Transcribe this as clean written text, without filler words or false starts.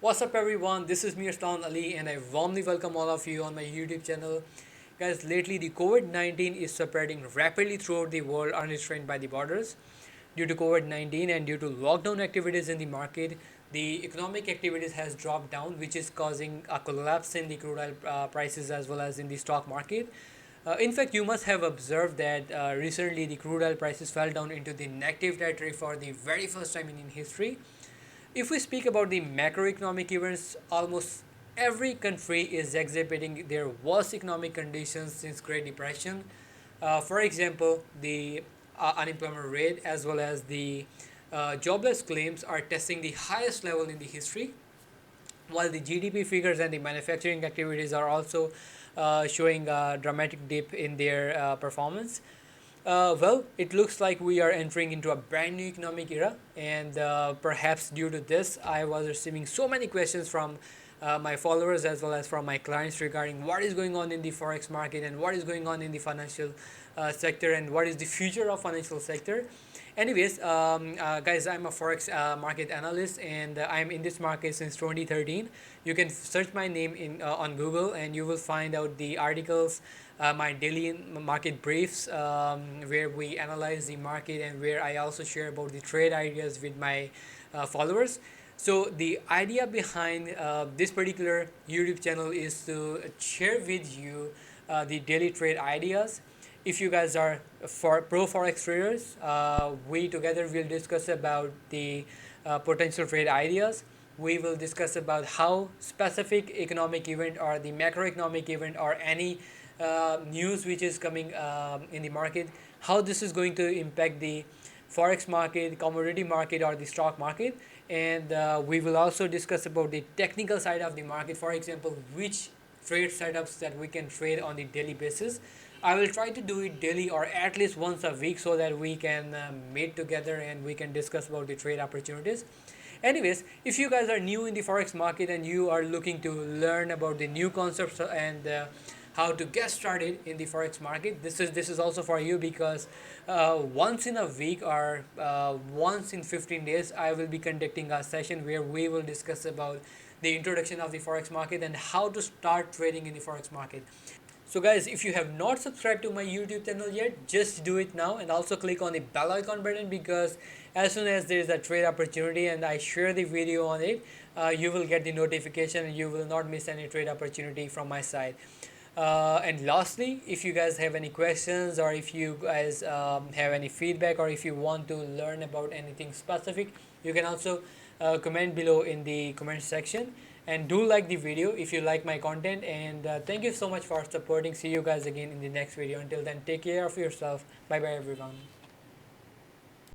What's up everyone, this is me Arslan Ali and I warmly welcome all of you on my YouTube channel. Guys, lately the COVID-19 is spreading rapidly throughout the world unrestrained by the borders. Due to COVID-19 and due to lockdown activities in the market, the economic activities has dropped down, which is causing a collapse in the crude oil prices as well as in the stock market. In fact, you must have observed that recently the crude oil prices fell down into the negative territory for the very first time in history. If we speak about the macroeconomic events, almost every country is exhibiting their worst economic conditions since Great Depression. For example, the unemployment rate as well as the jobless claims are testing the highest level in the history, while the GDP figures and the manufacturing activities are also showing a dramatic dip in their performance. Well, it looks like we are entering into a brand new economic era, and perhaps due to this, I was receiving so many questions from my followers as well as from my clients regarding what is going on in the forex market and what is going on in the financial sector and what is the future of financial sector. Anyways, guys, I'm a forex market analyst and I'm in this market since 2013. You can search my name in on Google and you will find out the articles, my daily market briefs, where we analyze the market and where I also share about the trade ideas with my followers. So the idea behind this particular YouTube channel is to share with you the daily trade ideas. If you guys are for pro forex traders, we together will discuss about the potential trade ideas. We will discuss about how specific economic event or the macroeconomic event or any news which is coming in the market, how this is going to impact the forex market, commodity market, or the stock market. And we will also discuss about the technical side of the market. For example, which trade setups that we can trade on the daily basis. I will try to do it daily or at least once a week so that we can meet together and we can discuss about the trade opportunities. Anyways, if you guys are new in the forex market and you are looking to learn about the new concepts and how to get started in the forex market, this is also for you because once in a week or once in 15 days I will be conducting a session where we will discuss about the introduction of the forex market and how to start trading in the forex market. So guys, if you have not subscribed to my YouTube channel yet, just do it now and also click on the bell icon button because as soon as there is a trade opportunity and I share the video on it, you will get the notification and you will not miss any trade opportunity from my side. And lastly, if you guys have any questions or if you guys have any feedback or if you want to learn about anything specific, you can also comment below in the comment section, and do like the video if you like my content. And thank you so much for supporting. See you guys again in the next video. Until then, take care of yourself. Bye bye everyone.